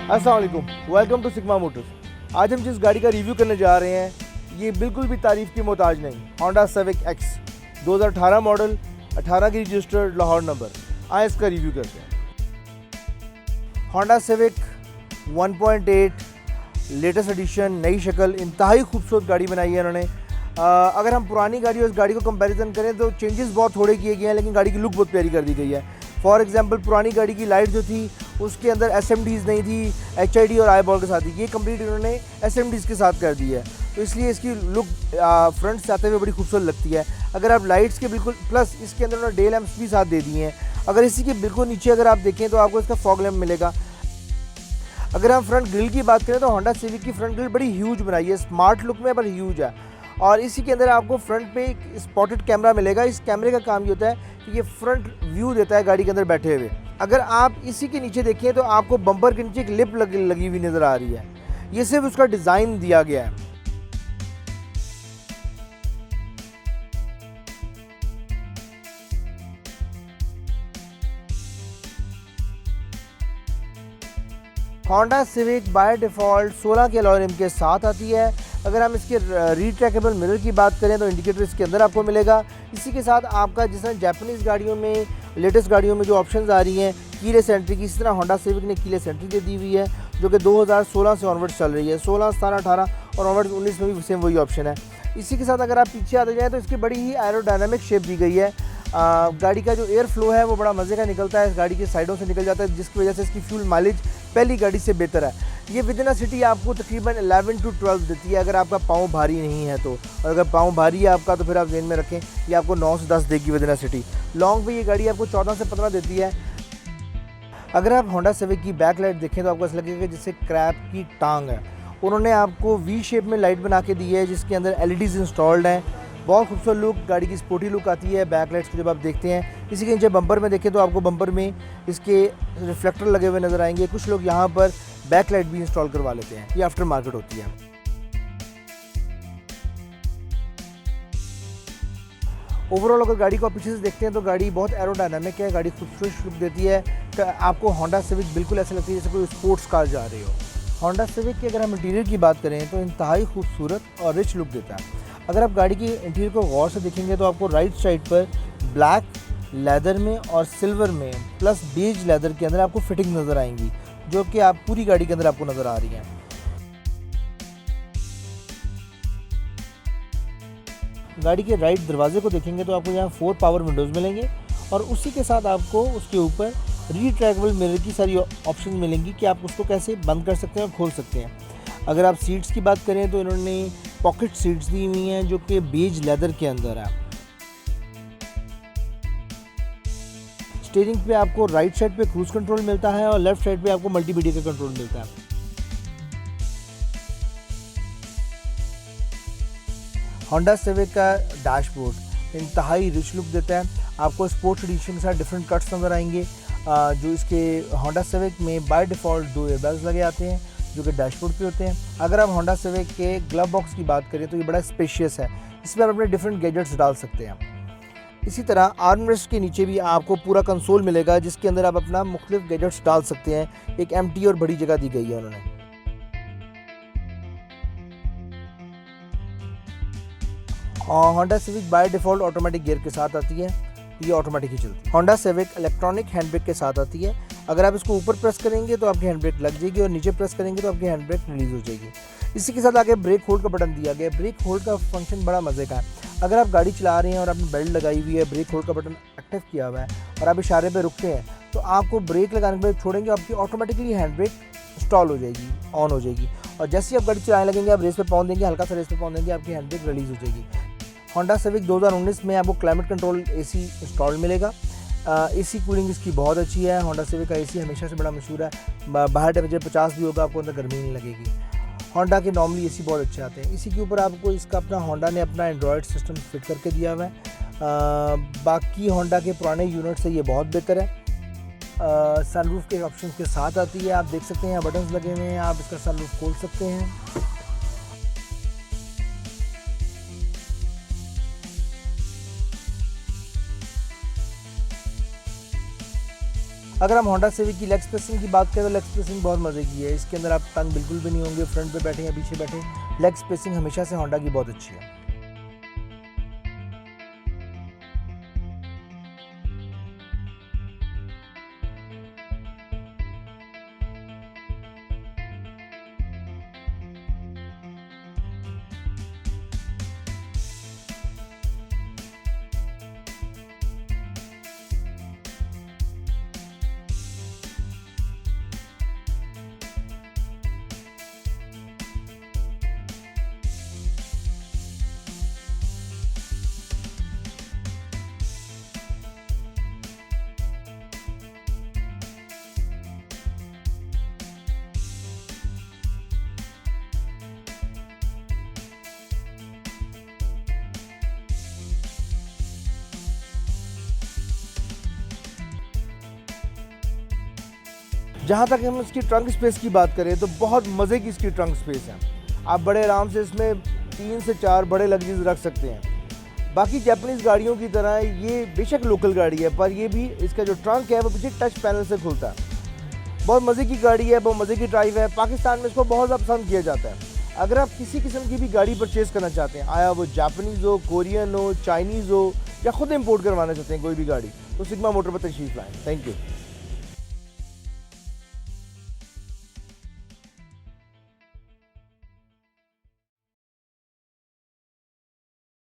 अस्सलाम वालेकुम, welcome to sigma Motors. आज हम जिस गाड़ी का रिव्यू करने जा रहे हैं ये बिल्कुल भी तारीफ़ की मोहताज नहीं। होंडा सिविक एक्स 2018 मॉडल, 18 की रजिस्टर्ड, लाहौर नंबर। आए इसका रिव्यू करते हैं। होंडा सिविक 1.8 लेटेस्ट एडिशन, नई शक्ल, इंतहाई खूबसूरत गाड़ी बनाई है इन्होंने। अगर हम पुरानी गाड़ी और इस गाड़ी को कंपैरिजन करें तो चेंजेस बहुत थोड़े किए गए हैं, लेकिन गाड़ी की लुक बहुत प्यारी कर दी गई है। फॉर एग्जांपल, पुरानी गाड़ी की लाइट जो थी उसके अंदर SMDs नहीं थी, HID और आई बॉल के साथ थी। ये कंप्लीट इन्होंने SMDs के साथ कर दी है, तो इसलिए इसकी लुक फ्रंट से आते हुए बड़ी खूबसूरत लगती है। अगर आप लाइट्स के बिल्कुल प्लस इसके अंदर उन्होंने डे लैंप्स भी साथ दे दिए हैं। अगर इसी के बिल्कुल नीचे अगर आप देखें तो आपको इसका फॉग लैंप मिलेगा। अगर हम फ्रंट ग्रिल की बात करें तो होंडा सिविक की फ्रंट ग्रिल बड़ी ह्यूज बनाई है, स्मार्ट लुक में पर ह्यूज है। और इसी के अंदर आपको फ्रंट पे एक स्पॉटेड कैमरा मिलेगा। इस कैमरे का काम ये होता है कि ये फ्रंट व्यू देता है गाड़ी के अंदर बैठे हुए। अगर आप इसी के नीचे देखें तो आपको बम्पर के नीचे एक लिप लगी हुई नज़र आ रही है। ये सिर्फ उसका डिज़ाइन दिया गया है। होंडा सिविक बाय डिफ़ॉल्ट 16 के अलॉय रिम के साथ आती है। अगर हम इसके रीट्रैकेबल मिरर की बात करें तो इंडिकेटर इसके अंदर आपको मिलेगा। इसी के साथ आपका जिस तरह जापानीज़ गाड़ियों में, लेटेस्ट गाड़ियों में जो ऑप्शंस आ रही हैं कीलेस एंट्री की, इसी तरह होंडा सिविक ने कीलेस एंट्री दे दी हुई है, जो कि 2016 से ऑनवर्ड्स चल रही है। 16, 17, 18 और ऑनवर्ड्स 19 में भी सेम वही ऑप्शन है। इसी के साथ अगर आप पीछे आते जाएँ तो इसकी बड़ी ही एरोडायनामिक शेप दी गई है। गाड़ी का जो एयर फ्लो है वो बड़ा मज़े का निकलता है, इस गाड़ी के साइडों से निकल जाता है, जिसकी वजह से इसकी फ्यूल माइलेज पहली गाड़ी से बेहतर है। ये विदिन अ सिटी आपको तकरीबन 11 to 12 देती है अगर आपका पाँव भारी नहीं है तो। और अगर पाँव भारी है आपका तो फिर आप ज़हन में रखें ये आपको 9 से 10 देगी विदिन अ सिटी। लॉन्ग पे ये गाड़ी आपको 14 से 15 देती है। अगर आप होंडा सिविक की बैक लाइट देखें तो आपको ऐसा लगेगा जैसे क्रैब की टांग है। उन्होंने आपको वी शेप में लाइट बना के दी है जिसके अंदर LEDs इंस्टॉल्ड हैं। बहुत खूबसूरत लुक, गाड़ी की स्पोर्टी लुक आती है बैक लाइट्स को जब आप देखते हैं। इसी के नीचे बम्पर में देखें तो आपको बम्पर में इसके रिफ्लेक्टर लगे हुए नज़र आएंगे। कुछ लोग यहाँ पर बैक लाइट भी इंस्टॉल करवा लेते हैं, ये आफ्टर मार्केट होती है। ओवरऑल अगर गाड़ी को आप पीछे से देखते हैं तो गाड़ी बहुत एरोडायनामिक है, गाड़ी खूबसूरत लुक देती है। आपको होंडा सिविक बिल्कुल ऐसे लगती है जैसे कोई स्पोर्ट्स कार जा रही हो। होंडा सिविक की अगर हम इंटीरियर की बात करें तो इंतहाई खूबसूरत और रिच लुक देता है। अगर आप गाड़ी की इंटीरियर को गौर से देखेंगे तो आपको राइट साइड पर ब्लैक लेदर में और सिल्वर में प्लस बेज लेदर के अंदर आपको फिटिंग नज़र आएंगी, जो कि आप पूरी गाड़ी के अंदर आपको नज़र आ रही हैं। गाड़ी के राइट दरवाजे को देखेंगे तो आपको यहाँ 4 पावर विंडोज़ मिलेंगे और उसी के साथ आपको उसके ऊपर रीट्रैकेबल मिरर की सारी ऑप्शन मिलेंगी कि आप उसको कैसे बंद कर सकते हैं और खोल सकते हैं। अगर आप सीट्स की बात करें तो इन्होंने पॉकेट सीट्स दी हुई हैं जो कि बेज लेदर के अंदर है। स्टीयरिंग पे आपको राइट साइड पे क्रूज कंट्रोल मिलता है और लेफ्ट साइड पे आपको मल्टीमीडिया का कंट्रोल मिलता है। होंडा सिविक का डैशबोर्ड इंतहाई रिच लुक देता है। आपको स्पोर्ट्स एडिशन के साथ डिफरेंट कट्स नज़र आएंगे। जो इसके होंडा सिविक में बाय डिफ़ॉल्ट 2 एयरबैग्स लगे आते हैं जो कि डैशबोर्ड पे होते हैं। अगर आप होंडा सिविक के ग्लव बॉक्स की बात करें तो ये बड़ा स्पेशियस है, इसमें आप अपने डिफरेंट गैजेट्स डाल सकते हैं। इसी तरह आर्मरेस्ट के नीचे भी आपको पूरा कंसोल मिलेगा जिसके अंदर आप अपना मुख्तलिफ गैजेट्स डाल सकते हैं। एक एम्प्टी और बड़ी जगह दी गई है उन्होंने। Honda civic by default automatic gear के साथ आती है, ये ऑटोमेटिक ही चलती है। Honda civic electronic hand brake के साथ आती है। अगर आप इसको ऊपर प्रेस करेंगे तो आपकी हैंड ब्रेक लग जाएगी और नीचे प्रेस करेंगे तो आपकी हैंड ब्रेक रिलीज़ हो जाएगी। इसी के साथ आगे ब्रेक होल्ड का बटन दिया गया है। ब्रेक होल्ड का फंक्शन बड़ा मज़े का है। अगर आप गाड़ी चला रहे हैं और आपने बेल्ट लगाई हुई है, ब्रेक होल्ड का बटन एक्टिव किया हुआ है और आप इशारे पे रुकते हैं तो आपको ब्रेक लगाने के बाद छोड़ेंगे, आपकी ऑटोमेटिकली हैंड ब्रेक इंस्टॉल हो जाएगी, ऑन हो जाएगी। और जैसे ही आप गाड़ी चलाने लगेंगे, आप रेस पे पाँव देंगे, हल्का सा रेस पे पाँव देंगे, आपकी हैंड ब्रेक रिलीज़ हो जाएगी। होंडा सिविक 2019 में आपको क्लाइमेट कंट्रोल AC इंस्टॉल मिलेगा। AC कूलिंग इसकी बहुत अच्छी है। होंडा सिविक का AC हमेशा से बड़ा मशहूर है। बाहर टेम्परेचर 50 भी होगा आपको अंदर गर्मी नहीं लगेगी। होंडा के नॉर्मली AC बहुत अच्छे आते हैं। इसी के ऊपर आपको इसका अपना होंडा ने अपना एंड्रॉयड सिस्टम फिट करके दिया हुआ है। बाकी होंडा के पुराने यूनिट से ये बहुत बेहतर है। सनरूफ के ऑप्शन के साथ आती है। आप देख सकते हैं बटन्स लगे हुए हैं, आप इसका सनरूफ खोल सकते हैं। अगर हम होंडा सिविक की लेग स्पेसिंग की बात करें तो लेग स्पेसिंग बहुत मज़े की है। इसके अंदर आप तंग बिल्कुल भी नहीं होंगे, फ्रंट पे बैठे या पीछे बैठे। लेग स्पेसिंग हमेशा से होंडा की बहुत अच्छी है। जहाँ तक हम इसकी ट्रंक स्पेस की बात करें तो बहुत मज़े की इसकी ट्रंक स्पेस है। आप बड़े आराम से इसमें 3 से 4 बड़े लगेज रख सकते हैं। बाकी जापानीज़ गाड़ियों की तरह ये बेशक लोकल गाड़ी है, पर ये भी इसका जो ट्रंक है वो पीछे टच पैनल से खुलता है। बहुत मज़े की गाड़ी है, बहुत मज़े की ड्राइव है। पाकिस्तान में इसको बहुत ज़्यादा पसंद किया जाता है। अगर आप किसी किस्म की भी गाड़ी परचेज़ करना चाहते हैं, आया वो जापानीज़ हो, कोरियन हो, चाइनीज़ हो, या ख़ुद इम्पोर्ट करवाना चाहते हैं कोई भी गाड़ी, तो सिग्मा मोटर पर तशरीफ़ लाएँ। Thank you.